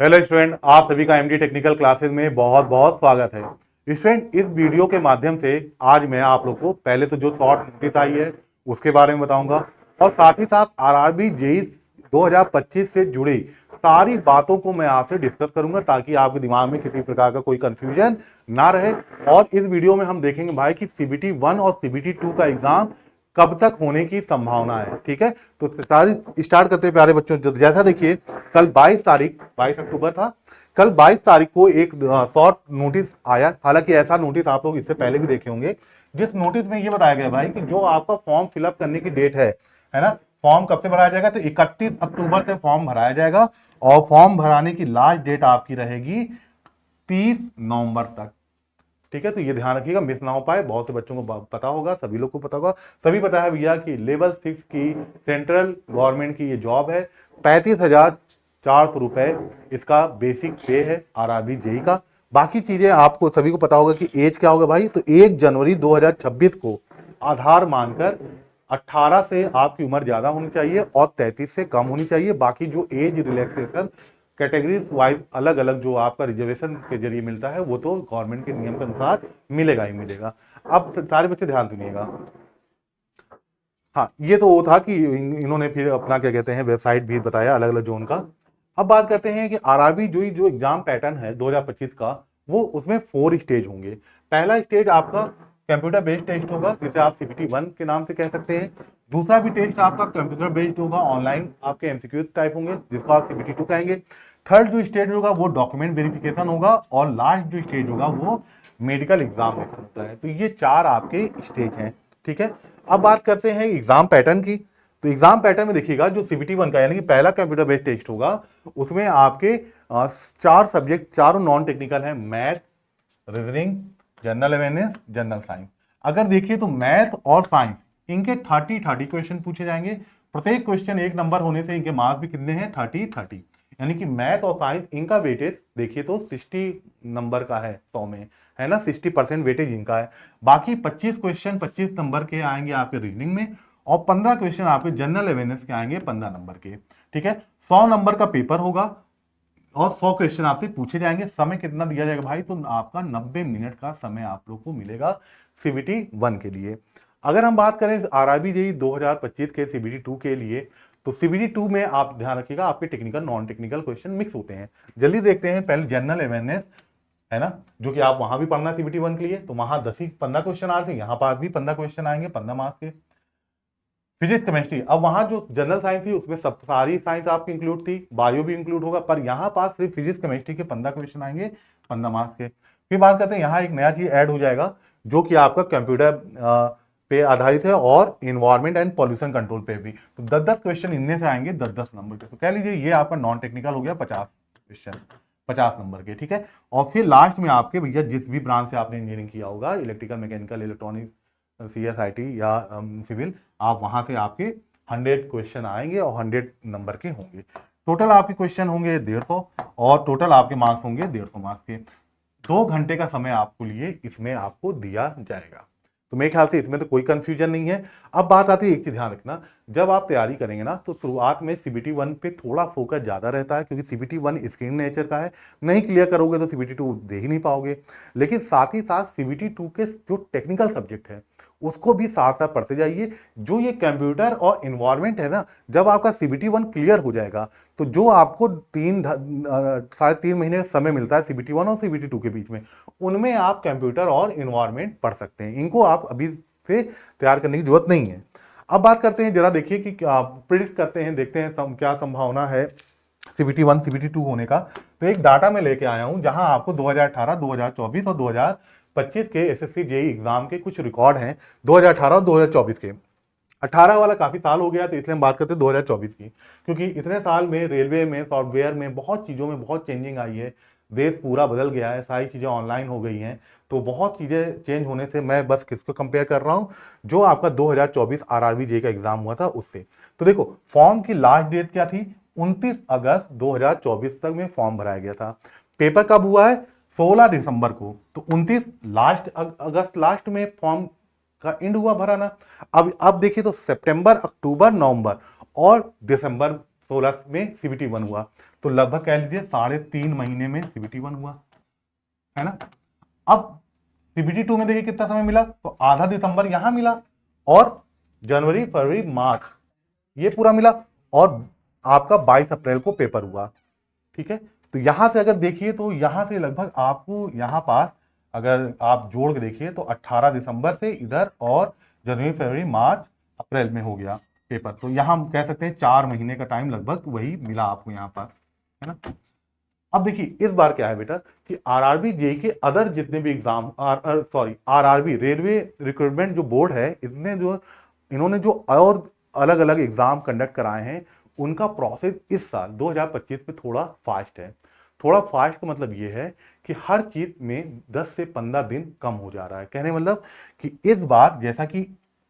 Hello student, आप सभी का एमडी टेक्निकल क्लासेस में बहुत बहुत स्वागत है। स्टूडेंट, इस वीडियो के माध्यम से आज मैं आप लोग को पहले तो जो शॉर्ट नोटिस आई है उसके बारे में बताऊंगा और साथ ही साथ आरआरबी जेई 2025 से जुड़ी सारी बातों को मैं आपसे डिस्कस करूंगा ताकि आपके दिमाग में किसी प्रकार का कोई कंफ्यूजन ना रहे। और इस वीडियो में हम देखेंगे भाई कि सीबीटी 1 और सीबीटी 2 का एग्जाम कब तक होने की संभावना है। ठीक है, तो सारी स्टार्ट करते हैं प्यारे बच्चों। जैसा देखिए, कल 22 अक्टूबर था। कल 22 तारीख को एक शॉर्ट नोटिस आया। हालांकि ऐसा नोटिस आप लोग इससे पहले भी देखे होंगे, जिस नोटिस में ये बताया गया भाई कि जो आपका फॉर्म फिलअप करने की डेट है ना, फॉर्म कब से भराया जाएगा, तो 31 अक्टूबर से फॉर्म भराया जाएगा और फॉर्म भराने की लास्ट डेट आपकी रहेगी 30 नवंबर तक। ठीक है, तो ये ध्यान रखिएगा, मिस ना हो पाए। बहुत से बच्चों को पता होगा, सभी लोग को पता होगा, सभी पता है भैया कि लेवल 6 की सेंट्रल गवर्नमेंट की ये जॉब है। 35,400 रुपए इसका बेसिक पे है आरआरबी जेई का। बाकी चीजें आपको सभी को पता होगा कि एज क्या होगा भाई, तो 1 जनवरी 2026 को आधार मानकर 18 से आपकी उम्र ज्यादा होनी चाहिए और 33 से कम होनी चाहिए। बाकी जो एज रिलैक्सेशन कैटेगरीज वाइज अलग अलग जो आपका रिजर्वेशन के जरिए मिलता है वो तो गवर्नमेंट के नियम के अनुसार मिलेगा ही मिलेगा। अब सारे बच्चे ध्यान सुनिएगा। हाँ, ये तो वो था कि इन्होंने फिर अपना क्या कहते हैं वेबसाइट भी बताया अलग अलग जोन का। अब बात करते हैं कि आरआरबी जो एग्जाम पैटर्न है 2025 का, वो उसमें 4 स्टेज होंगे। पहला स्टेज आपका कंप्यूटर बेस्ड टेस्ट होगा, जिसे आप सीपीटी 1 के नाम से कह सकते हैं। दूसरा भी टेस्ट आपका कंप्यूटर बेस्ड होगा, ऑनलाइन आपके एमसीक्यू टाइप होंगे, जिसको आप सीपीटी 2 कहेंगे। थर्ड जो स्टेज होगा वो डॉक्यूमेंट वेरिफिकेशन होगा और लास्ट जो स्टेज होगा वो मेडिकल एग्जामिनेशन होता है। तो ये 4 आपके स्टेज हैं। ठीक है, अब बात करते हैं एग्जाम पैटर्न की। तो एग्जाम पैटर्न में देखिएगा, जो सीबीटी 1 का यानी कि पहला कंप्यूटर बेस्ड टेस्ट होगा, उसमें आपके 4 सब्जेक्ट, चारों नॉन टेक्निकल है, math, reasoning, general awareness, general science. अगर देखिए तो मैथ और साइंस इनके 30 क्वेश्चन पूछे जाएंगे। प्रत्येक क्वेश्चन 1 नंबर होने से इनके मार्क्स भी कितने हैं, 30। यानी कि मैथ और साइंस इनका वेटेज देखिए तो 60 नंबर का है 100 में, है ना, 60% वेटेज इनका है। बाकी 25 क्वेश्चन 25 नंबर के आएंगे आपके रीजनिंग में और 15 क्वेश्चन आपके जनरल अवेयरनेस के आएंगे 15 नंबर के। ठीक है, 100 नंबर का पेपर होगा और 100 क्वेश्चन आपसे पूछे जाएंगे। समय कितना दिया जाएगा भाई, तो आपका 90 मिनट का समय आप लोग को मिलेगा सीबीटी 1 के लिए। अगर हम बात करें आरआरबी जेई 2025 के सीबीटी 2 के लिए, तो सीबीटी 2 में आप ध्यान रखिएगा आपके technical non technical question mix होते हैं। जल्दी देखते हैं, पहले जनरल अवेयरनेस है ना, जो कि आप वहां भी पढ़ना सीबीटी 1 के लिए, तो वहां 10 ही 15 क्वेश्चन आते हैं, यहाँ पास भी 15 क्वेश्चन आएंगे 15 मार्क्स के। फिजिक्स केमिस्ट्री, अब वहां जो जनरल साइंस थी उसमें सब सारी साइंस आपकी इंक्लूड थी, बायो भी इंक्लूड होगा, पर यहाँ पास सिर्फ फिजिक्स केमिस्ट्री के 15 क्वेश्चन आएंगे 15 मार्क्स के। फिर बात करते हैं, यहाँ एक नया चीज ऐड हो जाएगा जो कि आपका कंप्यूटर पे आधारित है और इन्वायरमेंट एंड पॉल्यूशन कंट्रोल पे भी। तो 10-10 क्वेश्चन इनमें से आएंगे 10-10 नंबर के। तो कह लीजिए ये आपका नॉन टेक्निकल हो गया 50 क्वेश्चन 50 नंबर के। ठीक है, और फिर लास्ट में आपके भैया जिस भी ब्रांच से आपने इंजीनियरिंग किया होगा, इलेक्ट्रिकल, मैकेनिकल, इलेक्ट्रॉनिक, सीएसआईटी या सिविल, आप वहां से आपके 100 क्वेश्चन आएंगे और 100 नंबर के होंगे। टोटल आपके क्वेश्चन होंगे 150 और टोटल आपके मार्क्स होंगे 150 मार्क्स के। 2 घंटे का समय आपको लिए इसमें आपको दिया जाएगा। तो मेरे ख्याल से इसमें तो कोई कंफ्यूजन नहीं है। अब बात आती है, एक चीज ध्यान रखना, जब आप तैयारी करेंगे ना तो शुरुआत में सीबीटी 1 पे थोड़ा फोकस ज्यादा रहता है, क्योंकि सीबीटी 1 स्क्रीन नेचर का है। नहीं क्लियर करोगे तो सीबीटी 2 दे ही नहीं पाओगे। लेकिन साथ ही साथ सीबीटी 2 के जो टेक्निकल सब्जेक्ट है उसको भी साथ साथ पढ़ते जाइए। जो ये कंप्यूटर और इन्वायरमेंट है ना, जब आपका सीबीटी 1 क्लियर हो जाएगा तो जो आपको 3-3.5 महीने का समय मिलता है सीबीटी 1 और सीबीटी 2 के बीच में, उनमें आप कंप्यूटर और इन्वायरमेंट पढ़ सकते हैं। इनको आप अभी से तैयार करने की जरूरत नहीं है। अब बात करते हैं, जरा देखिए कि प्रिडिक्ट करते हैं, देखते हैं क्या संभावना है सीबीटी 1 सीबीटी 2 होने का। तो एक डाटा में लेके आया हूं जहां आपको 2018, 2024 और 2025 के एसएससी जेई एग्जाम के कुछ रिकॉर्ड हैं 2018 और 2024 के। 18 वाला काफी साल हो गया, तो इसलिए हम बात करते हैं 2024 की, क्योंकि इतने साल में रेलवे में, सॉफ्टवेयर में, बहुत चीजों में बहुत चेंजिंग आई है। देश पूरा बदल गया है, सारी चीजें ऑनलाइन हो गई हैं, तो बहुत चीजें चेंज होने से मैं बस किसको कंपेयर कर रहा हूं, जो आपका 2024 आरआरबी जे का एग्जाम हुआ था उससे। तो देखो, फॉर्म की लास्ट डेट क्या थी, 29 अगस्त 2024 तक में फॉर्म भराया गया था। पेपर कब हुआ है, 16 दिसंबर को। तो 29 अगस्त लास्ट में फॉर्म का एंड हुआ भराना। अब देखिए तो सितंबर, अक्टूबर, नवंबर और दिसंबर 16 में CBT 1 हुआ, तो लगभग कह लीजिए 3.5 महीने में CBT 1 हुआ, है ना। अब CBT 2 में देखिए कितना समय मिला, तो आधा दिसंबर यहां मिला और जनवरी फरवरी मार्च ये पूरा मिला, और आपका 22 अप्रैल को पेपर हुआ, ठीक है। तो यहां से अगर देखिए तो यहां से लगभग आपको यहां पास अगर आप जोड़ के देखिए तो 18 दिसंबर से इधर और जनवरी फरवरी मार्च अप्रैल में हो गया पेपर, तो यहां हम कह सकते हैं 4 महीने का टाइम लगभग वही मिला आपको यहाँ पर, है ना। अब देखिए इस बार क्या है बेटा कि आरआरबी जेई के अदर जितने भी एग्जाम आरआरबी रेलवे रिक्रूटमेंट जो बोर्ड है, इन्होंने जो और अलग अलग एग्जाम कंडक्ट कराए हैं, उनका प्रोसेस इस साल 2025 में थोड़ा फास्ट है। थोड़ा फास्ट का मतलब ये है कि हर चीज में 10 से 15 दिन कम हो जा रहा है। कहने मतलब कि इस बार जैसा कि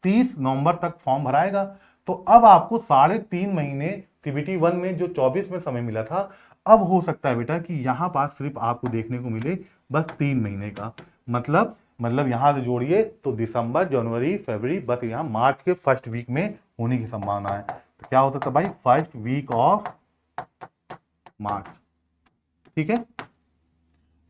30 नवंबर तक फॉर्म भराएगा, तो अब आपको 3.5 महीने CBT 1 में जो 24 में समय मिला था, अब हो सकता है बेटा कि यहां पास सिर्फ आपको देखने को मिले बस 3 महीने का, मतलब यहां से जोड़िए तो दिसंबर जनवरी फरवरी, बस यहां मार्च के फर्स्ट वीक में होने की संभावना है। तो क्या हो सकता है भाई, फर्स्ट वीक ऑफ मार्च, ठीक है।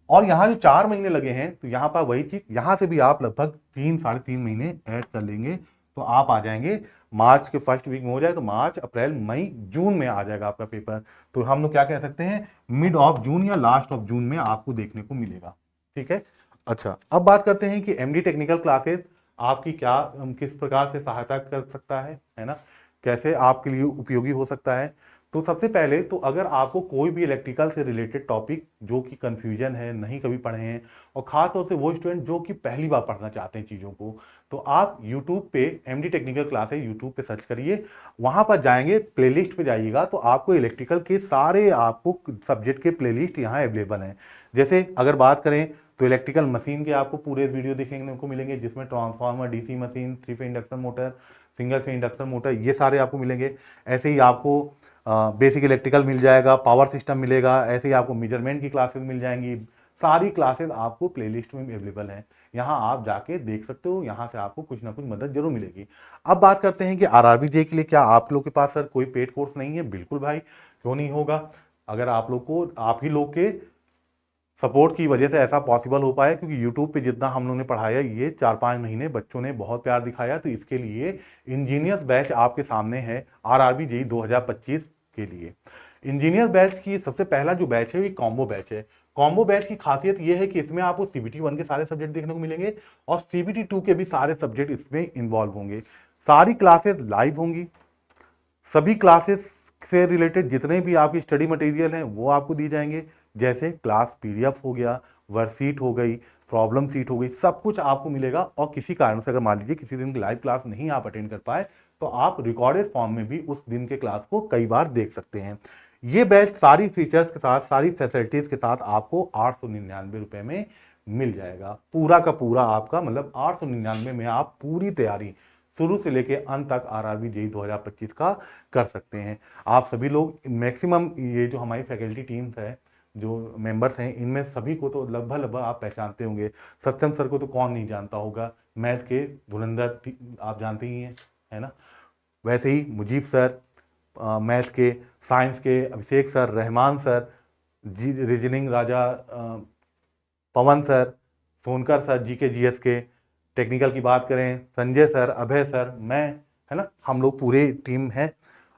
और यहां जो 4 महीने लगे हैं, तो यहां पर वही चीज, यहां से भी आप लगभग 3-3.5 महीने ऐड कर लेंगे, तो आप आ जाएंगे मार्च के फर्स्ट वीक में हो जाए तो मार्च अप्रैल मई जून में आ जाएगा आपका पेपर। तो हम लोग क्या कह सकते हैं, मिड ऑफ जून या लास्ट ऑफ जून में आपको देखने को मिलेगा, ठीक है। अच्छा, अब बात करते हैं कि एमडी टेक्निकल क्लासेस आपकी क्या किस प्रकार से सहायता कर सकता है ना, कैसे आपके लिए उपयोगी हो सकता है। तो सबसे पहले तो अगर आपको कोई भी इलेक्ट्रिकल से रिलेटेड टॉपिक जो कि कंफ्यूजन है, नहीं कभी पढ़े हैं, और खास तौर से वो स्टूडेंट जो कि पहली बार पढ़ना चाहते हैं चीज़ों को, तो आप YouTube पे एमडी टेक्निकल क्लासेस YouTube पे सर्च करिए, वहां पर जाएंगे प्लेलिस्ट पे जाइएगा तो आपको इलेक्ट्रिकल के सारे आपको सब्जेक्ट के प्लेलिस्ट यहाँ अवेलेबल हैं। जैसे अगर बात करें तो इलेक्ट्रिकल मशीन के आपको पूरे वीडियो देखने को मिलेंगे, जिसमें transformer, DC machine, 3 phase induction motor, single phase induction motor, ये सारे आपको मिलेंगे। ऐसे ही आपको बेसिक इलेक्ट्रिकल मिल जाएगा, पावर सिस्टम मिलेगा, ऐसे ही आपको मेजरमेंट की क्लासेस मिल जाएंगी। सारी क्लासेस आपको प्लेलिस्ट में अवेलेबल हैं, यहाँ आप जाके देख सकते हो, यहाँ से आपको कुछ ना कुछ मदद जरूर मिलेगी। अब बात करते हैं कि आरआरबी जे के लिए क्या आप लोग के पास सर कोई पेड कोर्स नहीं है? बिल्कुल भाई, क्यों नहीं होगा। अगर आप लोग को आप ही लोग के सपोर्ट की वजह से ऐसा पॉसिबल हो पाया, क्योंकि यूट्यूब पे जितना हम लोगों ने पढ़ाया, ये 4-5 महीने बच्चों ने बहुत प्यार दिखाया, तो इसके लिए इंजीनियर्स बैच आपके सामने है आरआरबी जेईई 2025 के लिए। इंजीनियर बैच की सबसे पहला जो बैच है ये कॉम्बो बैच है। कॉम्बो बैच की खासियत ये है कि इसमें आपको CBT 1 के सारे सब्जेक्ट देखने को मिलेंगे और CBT 2 के भी सारे सब्जेक्ट इसमें इन्वॉल्व होंगे। सारी क्लासेस लाइव होंगी, सभी क्लासेस से रिलेटेड जितने भी आपकी स्टडी मटेरियल हैं वो आपको दिए जाएंगे, जैसे क्लास PDF हो गया, वर्कशीट हो गई, प्रॉब्लम सीट हो गई, सब कुछ आपको मिलेगा। और किसी कारण से अगर मान लीजिए किसी दिन की लाइव क्लास नहीं आप अटेंड कर पाए, तो आप रिकॉर्डेड फॉर्म में भी उस दिन के क्लास को कई बार देख सकते हैं। ये बैच सारी फीचर्स के साथ, सारी फैसिलिटीज के साथ आपको 899 रुपए में मिल जाएगा। पूरा का पूरा आपका मतलब 899 में आप पूरी तैयारी शुरू से लेके अंत तक आरआरबी जेईई 2025 का कर सकते हैं। आप सभी लोग मैक्सिमम, ये जो हमारी फैकल्टी टीम्स है, जो मेंबर्स हैं, इनमें सभी को तो लगभग आप पहचानते होंगे। सत्यम सर को तो कौन नहीं जानता होगा, मैथ के धुरंधर आप जानते ही हैं, है ना। वैसे ही मुजीब सर मैथ के, साइंस के Abhishek sir, Rahman sir, reasoning Raja Pawan sir, Sonkar sir, GK GS के। टेक्निकल की बात करें संजय सर, अभय सर, मैं, है ना, हम लोग पूरे टीम है।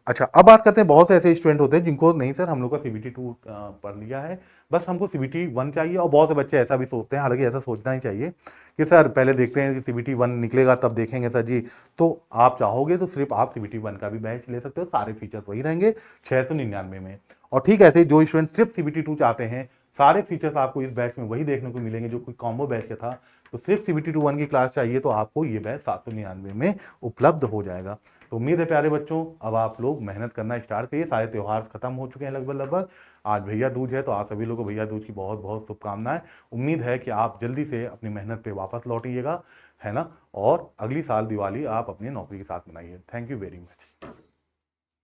अच्छा, अब बात करते हैं, बहुत से ऐसे स्टूडेंट होते हैं जिनको नहीं सर हम लोग का CBT 2 पढ़ लिया है, बस हमको CBT 1 चाहिए। और बहुत से बच्चे ऐसा भी सोचते हैं, हालांकि ऐसा सोचना ही चाहिए कि सर पहले देखते हैं कि CBT 1 निकलेगा तब देखेंगे सर जी। तो आप चाहोगे तो सिर्फ आप CBT 1 का भी बैच ले सकते हो, सारे फीचर्स वही रहेंगे 699 में। और ठीक है, ऐसे जो स्टूडेंट सिर्फ CBT 2 चाहते हैं, सारे फीचर्स आपको इस बैच में वही देखने को मिलेंगे जो कोई कॉम्बो बैच का था। तो सिर्फ CBT 2 1 की क्लास चाहिए तो आपको ये बैच 799 में उपलब्ध हो जाएगा। तो उम्मीद है प्यारे बच्चों, अब आप लोग मेहनत करना स्टार्ट करिए। सारे त्योहार खत्म हो चुके हैं लगभग। आज भैया दूज है, तो आप सभी लोगों को भैया दूज की बहुत बहुत शुभकामनाएं। उम्मीद है कि आप जल्दी से अपनी मेहनत पे वापस लौटिएगा, है ना, और अगली साल दिवाली आप अपनी नौकरी के साथ मनाइए। Thank you very much.